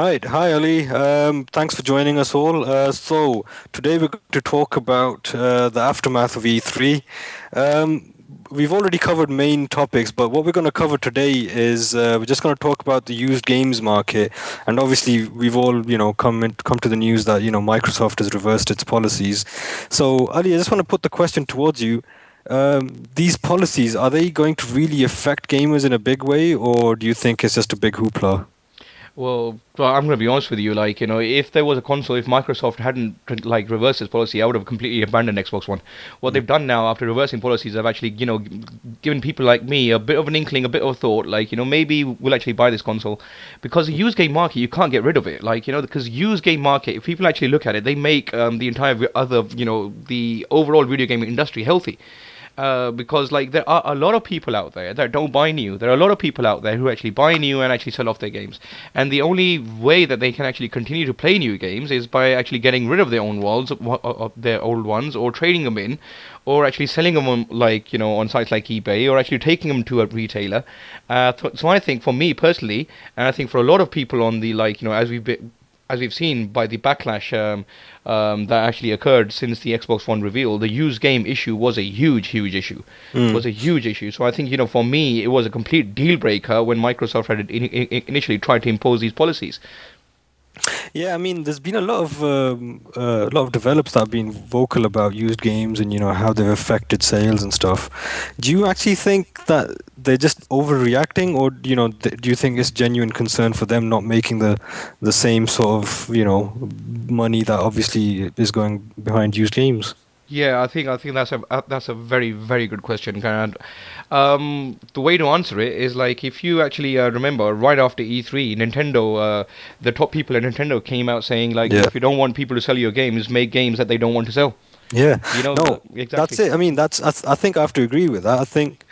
Right. Hi, Ali. Thanks for joining us all. So, today we're going to talk about the aftermath of E3. Um, we've already covered main topics, but what we're going to cover today is we're just going to talk about the used games market. And obviously, we've all, come to the news that, Microsoft has reversed its policies. So, Ali, I just want to put the question towards you. These policies, are they going to really affect gamers in a big way, or do you think it's just a big hoopla? Well, I'm going to be honest with you. If there was a console, if Microsoft hadn't reversed its policy, I would have completely abandoned Xbox One. What they've done now, after reversing policies, have actually, given people like me a bit of an inkling, a bit of thought. Maybe we'll actually buy this console, because the used game market, you can't get rid of it. Because used game market, if people actually look at it, they make the entire the overall video game industry healthy. Because there are a lot of people out there that don't buy new. There are a lot of people out there who actually buy new and actually sell off their games. And the only way that they can actually continue to play new games is by actually getting rid of their own walls, of their old ones, or trading them in, or actually selling them on on sites like eBay, or actually taking them to a retailer. So I think, for me personally, and I think for a lot of people on the as we've seen by the backlash that actually occurred since the Xbox One reveal, the used game issue was a huge, huge issue. Mm. Was a huge issue. So I think, for me, it was a complete deal breaker when Microsoft had initially tried to impose these policies. Yeah, I mean, there's been a lot of developers that have been vocal about used games and how they've affected sales and stuff. Do you actually think that they're just overreacting, or do you think it's genuine concern for them not making the same sort of money that obviously is going behind used games? Yeah, I think that's a very, very good question, and the way to answer it is, if you actually remember, right after E3, the top people at Nintendo came out saying, Yeah. if you don't want people to sell your games, make games that they don't want to sell. Yeah, no, that's Exactly. it. I mean, I think I have to agree with that. I think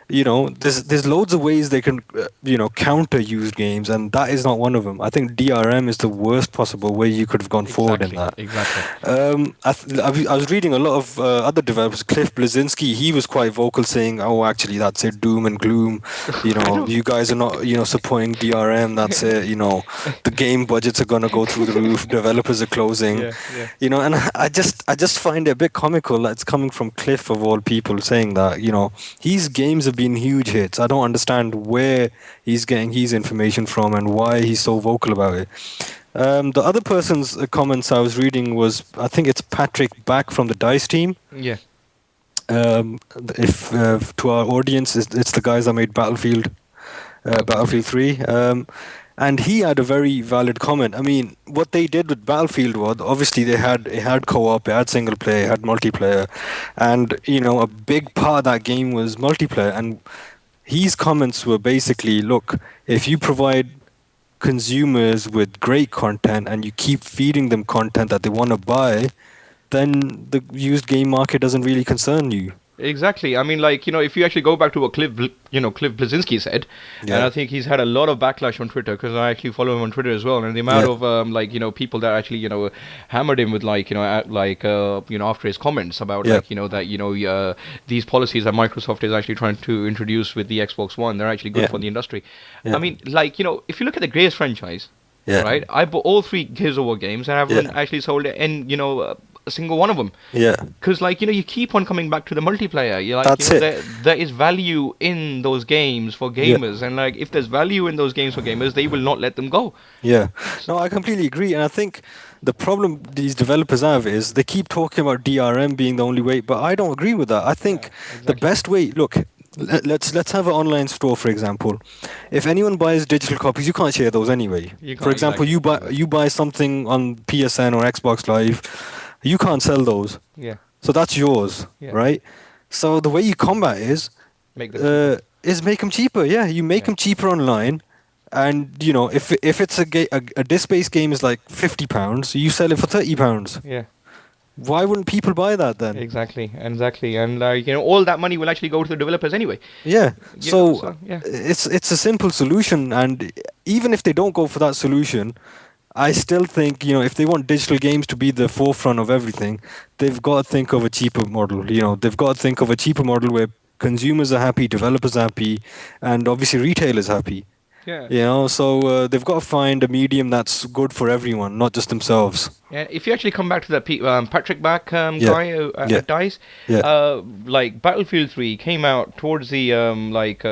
there's loads of ways they can counter used games, and that is not one of them. I think DRM is the worst possible way you could have gone forward in Exactly. that. Exactly. I was reading a lot of other developers. Cliff Blazinski, he was quite vocal, saying, "Oh, actually, that's it, doom and gloom. I know. You guys are not, supporting DRM. That's it. The game budgets are gonna go through the roof. Developers are closing. Yeah, yeah. And I just find it a bit comical that it's coming from Cliff of all people saying that. His games have been huge hits. I don't understand where he's getting his information from and why he's so vocal about it. The other person's comments I was reading was, I think it's Patrick Back from the Dice team. Yeah. If to our audience, it's the guys that made Battlefield 3. And he had a very valid comment. I mean, what they did with Battlefield was, obviously it had co-op, it had single player, it had multiplayer, and a big part of that game was multiplayer. And his comments were basically, look, if you provide consumers with great content and you keep feeding them content that they want to buy, then the used game market doesn't really concern you. Exactly. I mean, if you actually go back to what Cliff Blazinski said, and Yeah, I think he's had a lot of backlash on Twitter, because I actually follow him on Twitter as well, and the amount yeah, of people that actually hammered him with after his comments about yeah, these policies that Microsoft is actually trying to introduce with the Xbox One, they're actually good yeah, for the industry. I yeah, mean, if you look at the Gears franchise, yeah, right? I bought all three Gears of War games, and I haven't yeah, actually sold it in a single one of them. yeah. Because, you keep on coming back to the multiplayer. That's it. There is value in those games for Yeah, gamers, and if there's value in those games for gamers, they will not let them go. yeah. No, I completely agree. And I think the problem these developers have is they keep talking about DRM being the only way, but I don't agree with that. I Yeah, think the exactly. best way, look, let's have an online store, for example. If anyone buys digital copies, you can't share those anyway. You For can't example, exactly, you buy exactly. you buy something on PSN or Xbox Live, you can't sell those. Yeah, So that's yours, yeah. right? So the way you combat Make them cheaper. is make them cheaper. Yeah, you make Yeah, them cheaper online, and if it's a disc-based game is like £50, you sell it for £30. yeah. Why wouldn't people buy that then? Exactly, exactly. And all that money will actually go to the developers anyway. Yeah. So So yeah. it's a simple solution, and even if they don't go for that solution, I still think if they want digital games to be the forefront of everything, they've got to think of a cheaper model. They've got to think of a cheaper model where consumers are happy, developers are happy, and obviously retailers happy. Yeah. So they've got to find a medium that's good for everyone, not just themselves. Yeah, if you actually come back to that Patrick Back Yeah, guy yeah, at Dice, yeah, like Battlefield 3 came out towards the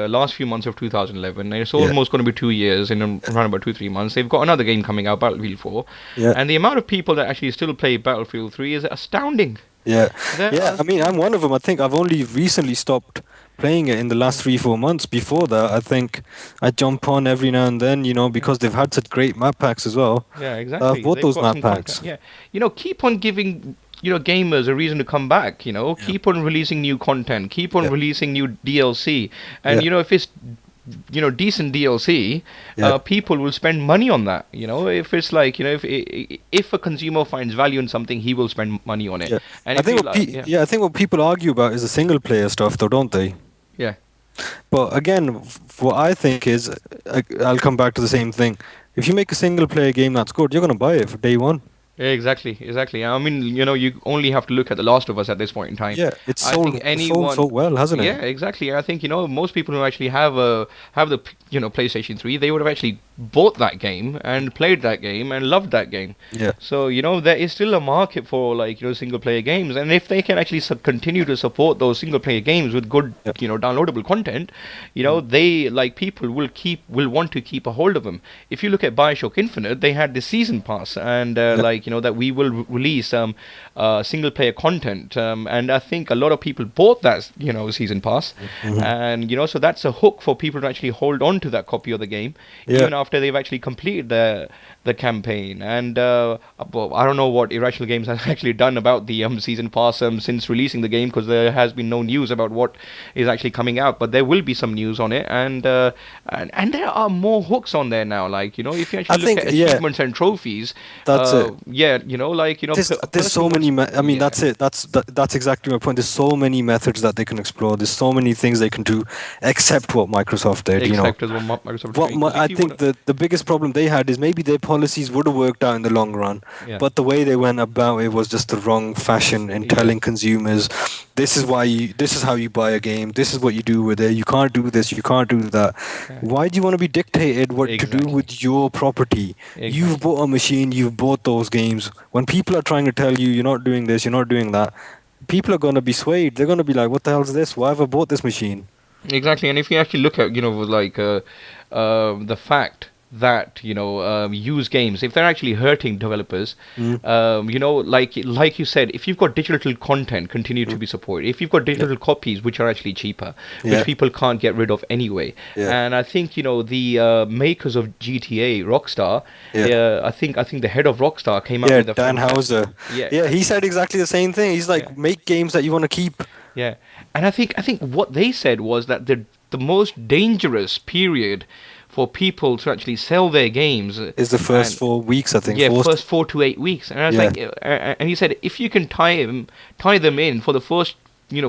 last few months of 2011, and it's yeah, almost going to be 2 years in around about 2 3 months. They've got another game coming out, Battlefield 4, yeah, and the amount of people that actually still play Battlefield 3 is astounding. yeah, There yeah. are I mean, I'm one of them. I think I've only recently stopped playing it in the last 3 4 months. Before that, I think I jump on every now and then, yeah. because they've had such great map packs as well. Yeah, I've exactly. bought They've those got map some content. packs. Yeah, keep on giving gamers a reason to come back. Yeah, Keep on releasing new content. Keep on yeah, releasing new DLC. And yeah, if it's decent DLC, yeah, people will spend money on that. If it's like if a consumer finds value in something, he will spend money on it. yeah. And if you like, yeah, I think what people argue about is the single player stuff, though, don't they? yeah. But again, what I think is, I'll come back to the same thing. If you make a single player game that's good, you're gonna buy it for day one. Yeah, exactly, exactly. I mean, you only have to look at The Last of Us at this point in time. Yeah, it's I think sold so anyone, well, hasn't it? yeah, exactly. I think most people who actually have the PlayStation 3, they would have actually bought that game and played that game and loved that game. Yeah. So there is still a market for like single player games, and if they can actually continue to support those single player games with good Yep. downloadable content, Mm. they like people will want to keep a hold of them. If you look at BioShock Infinite, they had the season pass, and Yep. that we will release single player content, and I think a lot of people bought that season pass, Mhm. and so that's a hook for people to actually hold on to that copy of the game Yeah. even after they've actually completed the campaign. And well, I don't know what Irrational Games has actually done about the season pass since releasing the game, because there has been no news about what is actually coming out, but there will be some news on it, and there are more hooks on there now. Like if you I actually look think, at yeah, achievements and trophies, that's it. yeah, There's so personal many. ones, I mean, yeah. that's it. That's exactly my point. There's so many methods that they can explore. There's so many things they can do, except what Microsoft did. Except as what Microsoft What doing, because I if you think would, the biggest problem they had is maybe their policies would have worked out in the long run, yeah, but the way they went about it was just the wrong fashion in yeah, telling consumers, this is how you buy a game, this is what you do with it. You can't do this, you can't do that. yeah, Why do you want to be dictated what to do exactly, with your property? You've exactly. bought a machine, you've bought those games. When people are trying to tell you you're not doing this, you're not doing that, people are going to be swayed. They're going to be like, what the hell is this? Why have I bought this machine? Exactly, and if you actually look at like the fact that use games, if they're actually hurting developers, Mm, like you said, if you've got digital content continue to mm, be supported, if you've got yeah, digital copies which are actually cheaper, which yeah, people can't get rid of anyway, yeah, and I think the makers of GTA, Rockstar, yeah. I think the head of Rockstar came up Yeah, with a Dan fantastic, Houser. yeah, Yeah, he said exactly the same thing. He's yeah. like, make games that you want to keep. Yeah, and I think what they said was that the most dangerous period for people to actually sell their games, Is the first and 4 weeks, I think. yeah, Four. first 4 to 8 weeks. And I was Yeah, like, and he said if you can tie them in for the first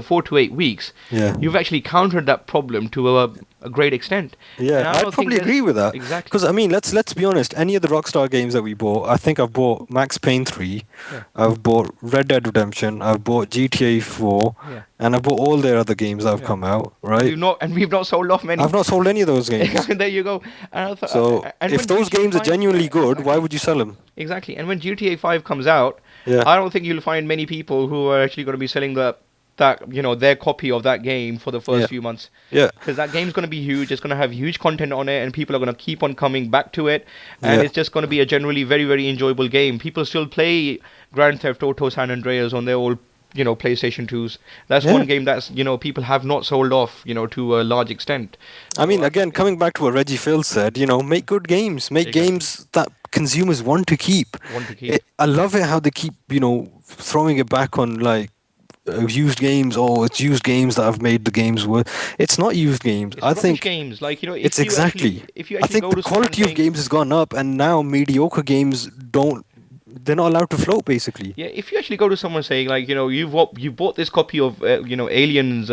4 to 8 weeks, yeah, you've actually countered that problem to a great extent. And yeah. I I'd don't think probably there's agree with that. exactly, Because I mean, let's be honest. Any of the Rockstar games that we bought, I think I've bought Max Payne 3, yeah, I've bought Red Dead Redemption, I've bought GTA 4, yeah, and I've bought all their other games that have yeah. come out. And Right? we've not sold off many. I've not sold any of those games. There you go. And I thought, So and if when those GTA games are 5, genuinely yeah, good, why exactly. would you sell them? Exactly. And when GTA 5 comes out, Yeah, I don't think you'll find many people who are actually going to be selling their copy of that game for the yeah, first few months, yeah, because that game's going to be huge. It's going to have huge content on it, and people are going to keep on coming back to it, and yeah, it's just going to be a generally very, very enjoyable game. People still play Grand Theft Auto San Andreas on their old PlayStation 2s. That's yeah. one game that's people have not sold off to a large extent. I So mean, I again, think, yeah, coming back to what Reggie Phil said, make good games, make exactly. games that consumers want to keep. Want to keep. I love it how they keep, throwing it back on like used games. Oh, it's used games that have made the games worth. It's not used games. It's I rubbish think games. Like it's exactly. if you I actually think go the to someone quality of saying, games has gone up, and now mediocre games don't. They're not allowed to float, basically. yeah, if you actually go to someone saying like, you bought this copy of Aliens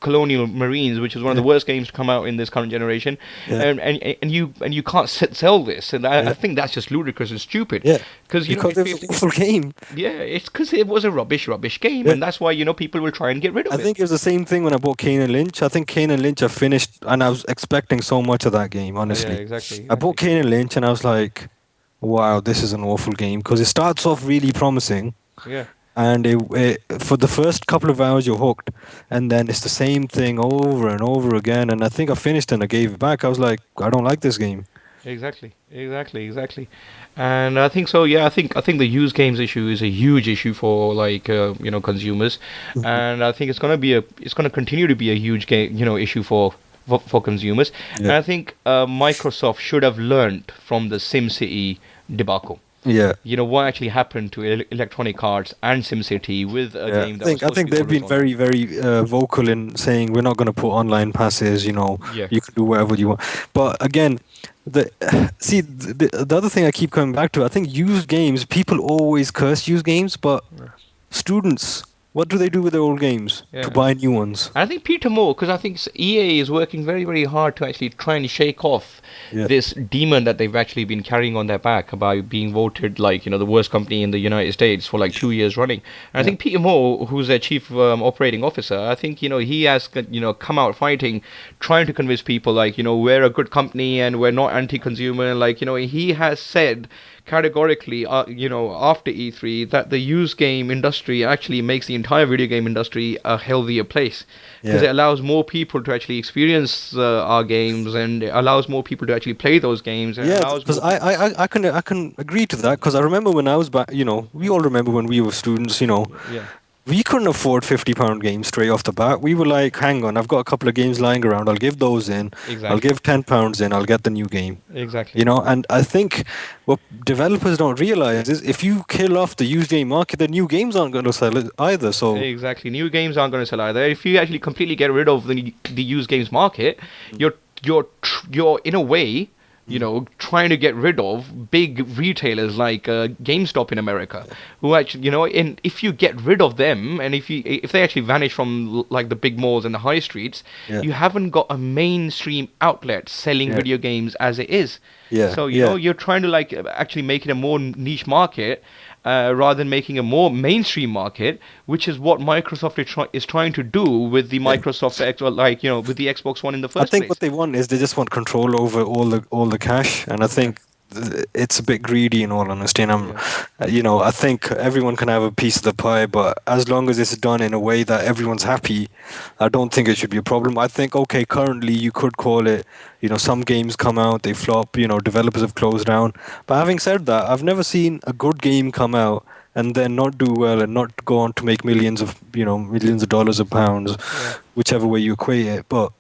Colonial Marines, which is one of Yeah. the worst games to come out in this current generation, Yeah. and you can't sell this, and I Yeah. think that's just ludicrous and stupid, Yeah. because Because it was an awful game. yeah, it's because it was a rubbish game, Yeah. and that's why people will try and get rid I of it. think it was the same thing when I bought Kane and Lynch. I think Kane and Lynch I finished, and I was expecting so much of that game. Yeah, Honestly, exactly, I bought exactly. Kane and Lynch, and I was like, "Wow, this is an awful game." Because it starts off really promising, Yeah, and for the first couple of hours you're hooked, and then it's the same thing over and over again. And I think I finished and I gave it back. I was like, "I don't like this game." exactly. And I think so. Yeah, I think the used games issue is a huge issue for like consumers, Mhm. and I think it's gonna continue to be a huge game issue for consumers. And Yeah, I think Microsoft should have learned from the SimCity debacle. yeah. What actually happened to Electronic Arts and SimCity with a Yeah, game I that was think I supposed to think be they've focused been online. very vocal in saying we're not going to put online passes. Yeah, You can do whatever you want. But again, the see the other thing I keep coming back to, I think used games. People always curse used games, but students, what do they do with their old games to yeah. buy new ones? I think Peter Moore, because I think EA is working very hard to actually try and shake off Yeah, this demon that they've actually been carrying on their back by being voted like the worst company in the United States for like 2 years running. And I yeah, think Peter Moore, who's their chief operating officer, I think he has come out fighting, trying to convince people like we're a good company and we're not anti-consumer. Like he has said categorically, after E3, that the used game industry actually makes the entire video game industry a healthier place because yeah. it allows more people to actually experience our games and it allows more people to actually play those games and it Yeah, allows because more people. I can agree to that because I remember when I was back, we all remember when we were students, Yeah, we couldn't afford £50 games straight off the bat. We were like, hang on, I've got a couple of games lying around. I'll give those in. I'll exactly, give £10 in. I'll get the new game. exactly. And I think what developers don't realize is if you kill off the used game market, the new games aren't going to sell it either. So, Exactly. New games aren't going to sell either. If you actually completely get rid of the used games market, you're in a way, mm, trying to get rid of big retailers like GameStop in America, who actually, and if you get rid of them, and if they actually vanish from like the big malls and the high streets, yeah, you haven't got a mainstream outlet selling yeah, video games as it is. yeah, So yeah. you're trying to like actually make it a more niche market, rather than making a more mainstream market, which is what Microsoft is trying to do with the Yeah. Microsoft X, or like with the Xbox One in the I first think place. what they want is they just want control over all the cash, and I Yeah, think it's a bit greedy in all honesty. And yeah, I think everyone can have a piece of the pie, but as long as it's done in a way that everyone's happy, I don't think it should be a problem. I think okay, currently you could call it, some games come out, they flop, developers have closed down. But having said that, I've never seen a good game come out and then not do well and not go on to make millions of dollars or pounds, yeah, whichever way you equate it. But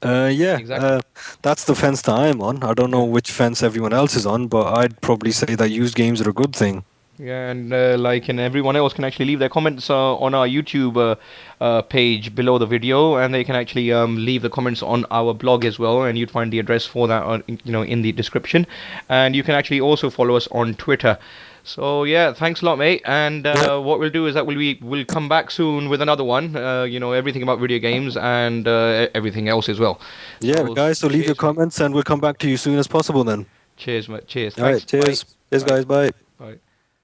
yeah, exactly. that's the fence that I'm on. I don't know Yeah. which fence everyone else is on, but I'd probably say that used games are a good thing. Yeah, and and everyone else can actually leave their comments on our YouTube page below the video, and they can actually leave the comments on our blog as well, and you'd find the address for that in the description, and you can actually also follow us on Twitter. So yeah, thanks a lot, mate. And Yeah, what we'll do is that we'll come back soon with another one. Everything about video games and everything else as well. yeah, So guys. So leave your cheers, mate. comments, and we'll come back to you soon as possible. Then. Cheers, mate. Cheers. All right. Thanks. Bye. Cheers. Cheers, Bye. guys. Bye. Bye.